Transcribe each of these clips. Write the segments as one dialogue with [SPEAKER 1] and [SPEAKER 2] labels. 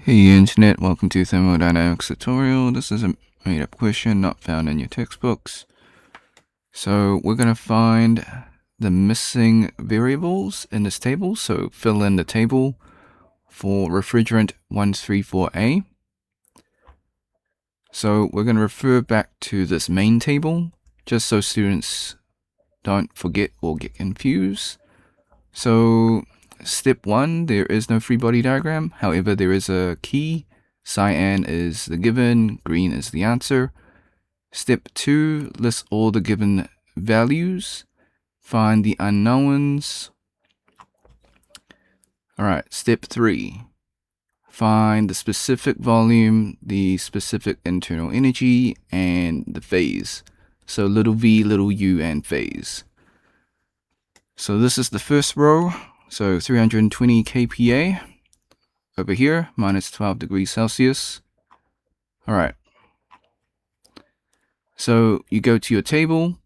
[SPEAKER 1] Hey Internet, welcome to Thermodynamics tutorial. This is a made-up question not found in your textbooks. So we're going to find the missing variables in this table. So fill in the table for refrigerant 134A. So we're going to refer back to this main table, just so students don't forget or get confused. So step 1, there is no free body diagram. However, there is a key. Cyan is the given, green is the answer. Step 2, list all the given values. Find the unknowns. Alright, step 3. Find the specific volume, the specific internal energy, and the phase. So little v, little u, and phase. So this is the first row. So 320 kPa over here, minus 12 degrees Celsius. All right. So you go to your table.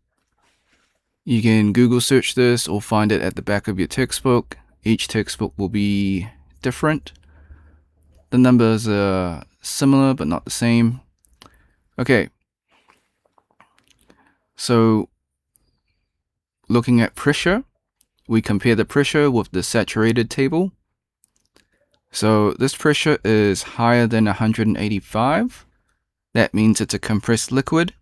[SPEAKER 1] You can Google search this or find it at the back of your textbook. Each textbook will be different. The numbers are similar but not the same. Okay. So looking at pressure, we compare the pressure with the saturated table. So this pressure is higher than 185. That means it's a compressed liquid.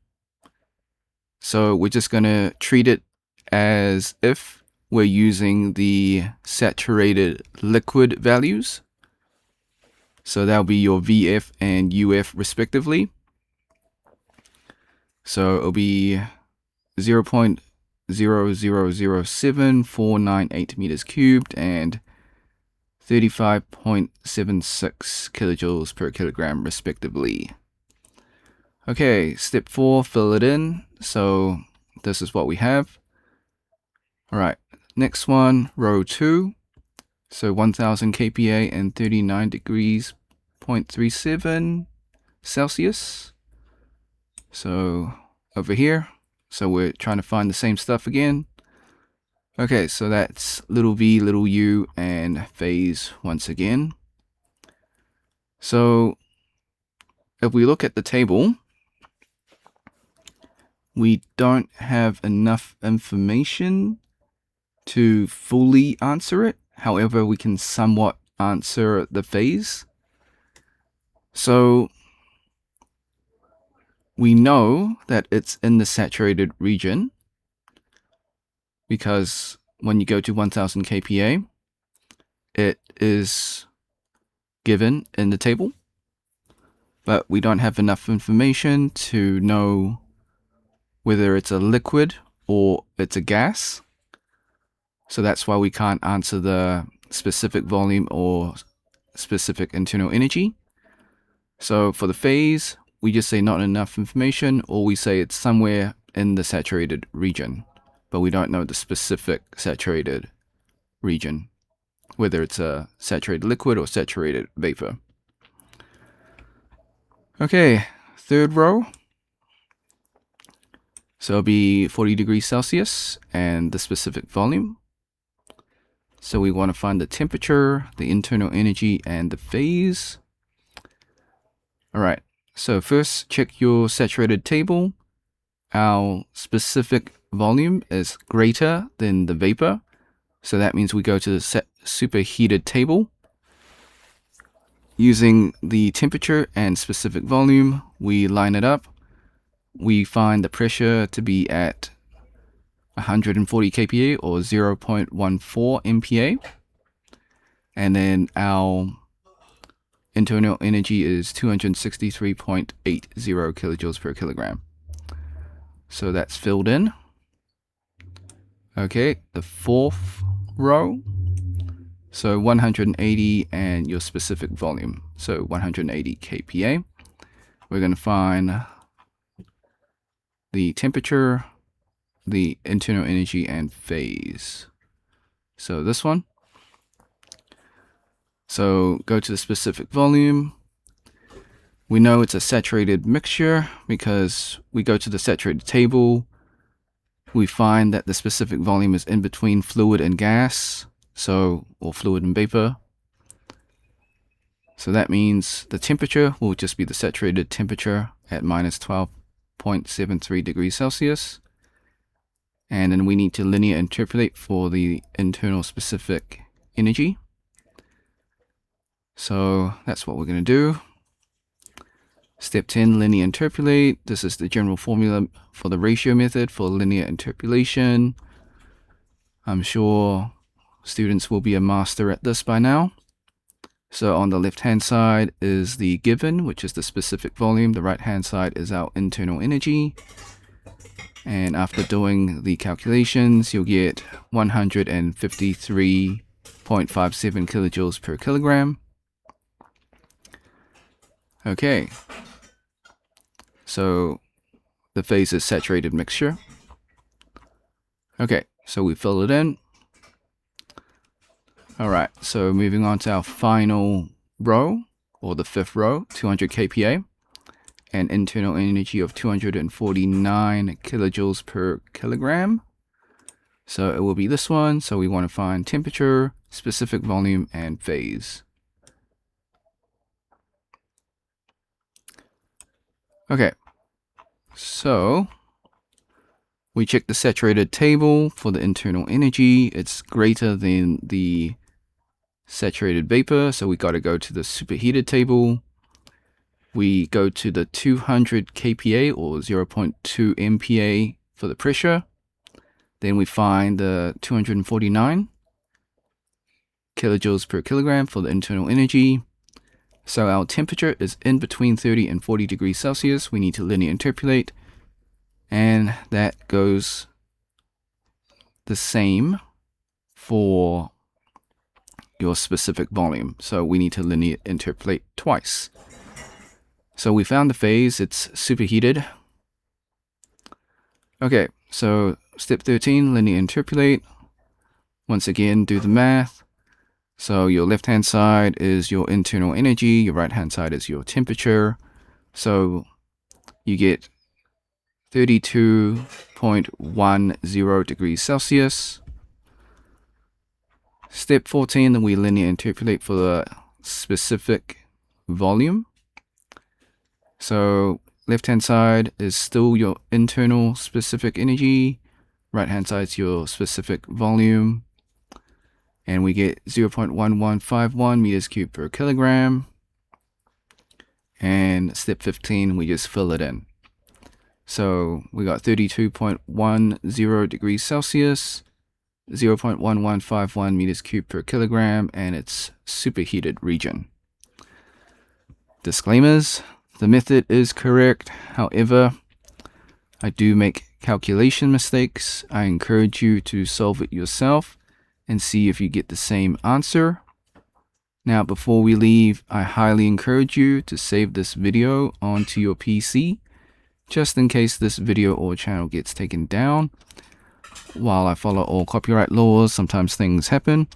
[SPEAKER 1] So we're just going to treat it as if we're using the saturated liquid values. So that'll be your VF and UF respectively. So it'll be 0.0007498 meters cubed and 35.76 kilojoules per kilogram respectively. Okay, step 4, fill it in. So this is what we have. All right, next one, row 2. So 1000 kPa and 39 degrees 0.37 Celsius. So over here. So we're trying to find the same stuff again. Okay, so that's little v, little u, and phase once again. So if we look at the table, we don't have enough information to fully answer it. However, we can somewhat answer the phase. So we know that it's in the saturated region because when you go to 1000 kPa, it is given in the table, but we don't have enough information to know whether it's a liquid or it's a gas. So that's why we can't answer the specific volume or specific internal energy. So for the phase, we just say not enough information, or we say it's somewhere in the saturated region, but we don't know the specific saturated region, whether it's a saturated liquid or saturated vapor. Okay, third row. So it'll be 40 degrees Celsius and the specific volume. So we want to find the temperature, the internal energy, and the phase. All right, so first check your saturated table. Our specific volume is greater than the vapor. So that means we go to the superheated table. Using the temperature and specific volume, we line it up. We find the pressure to be at 140 kPa or 0.14 MPa. And then our internal energy is 263.80 kilojoules per kilogram. So that's filled in. Okay, the fourth row. So 180 and your specific volume. So 180 kPa. We're going to find the temperature, the internal energy, and phase. So this one. So go to the specific volume. We know it's a saturated mixture because we go to the saturated table. We find that the specific volume is in between fluid and gas, or fluid and vapor. So that means the temperature will just be the saturated temperature at minus 12.73 degrees Celsius. And then we need to linear interpolate for the internal specific energy. So that's what we're going to do. Step 10, linear interpolate. This is the general formula for the ratio method for linear interpolation. I'm sure students will be a master at this by now. So on the left-hand side is the given, which is the specific volume. The right-hand side is our internal energy. And after doing the calculations, you'll get 153.57 kilojoules per kilogram. Okay. So the phase is saturated mixture. Okay, so we fill it in. Alright, so moving on to our final row, or the fifth row, 200 kPa, and internal energy of 249 kilojoules per kilogram. So it will be this one. So we want to find temperature, specific volume, and phase. Okay, so we check the saturated table for the internal energy. It's greater than the saturated vapor, so we got to go to the superheated table. We go to the 200 kPa or 0.2 MPa for the pressure. Then we find the 249 kilojoules per kilogram for the internal energy. So our temperature is in between 30 and 40 degrees Celsius. We need to linear interpolate, and that goes the same for your specific volume. So we need to linear interpolate twice. So we found the phase, it's superheated. Okay, so step 13, linear interpolate. Once again, do the math. So your left-hand side is your internal energy, your right-hand side is your temperature. So you get 32.10 degrees Celsius. Step 14, then we linear interpolate for the specific volume. So left-hand side is still your internal specific energy, right-hand side is your specific volume, and we get 0.1151 meters cubed per kilogram. And step 15, we just fill it in. So we got 32.10 degrees Celsius, 0.1151 meters cubed per kilogram, and it's superheated region. Disclaimers: the method is correct. However, I do make calculation mistakes. I encourage you to solve it yourself and see if you get the same answer. Now, before we leave, I highly encourage you to save this video onto your PC, just in case this video or channel gets taken down. While I follow all copyright laws, sometimes things happen.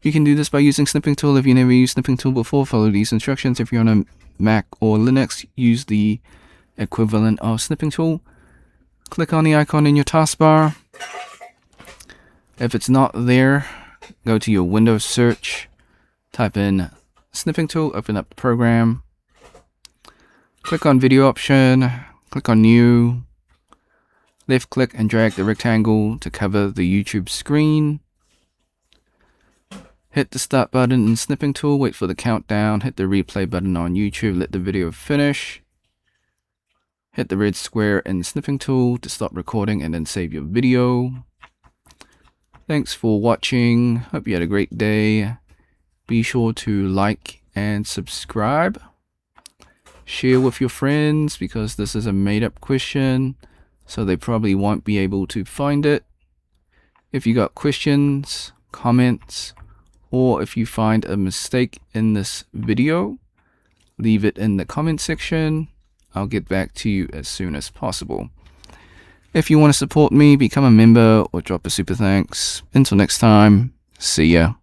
[SPEAKER 1] You can do this by using Snipping Tool. If you never used Snipping Tool before, follow these instructions. If you're on a Mac or Linux, use the equivalent of Snipping Tool. Click on the icon in your taskbar. If it's not there, go to your Windows search, type in Snipping Tool, open up the program, click on Video option, click on New, left click and drag the rectangle to cover the YouTube screen. Hit the start button in Snipping Tool, wait for the countdown, hit the replay button on YouTube, let the video finish. Hit the red square in Snipping Tool to stop recording and then save your video. Thanks for watching. Hope you had a great day. Be sure to like and subscribe. Share with your friends because this is a made-up question, so they probably won't be able to find it. If you got questions, comments, or if you find a mistake in this video, leave it in the comment section. I'll get back to you as soon as possible. If you want to support me, become a member or drop a super thanks. Until next time, see ya.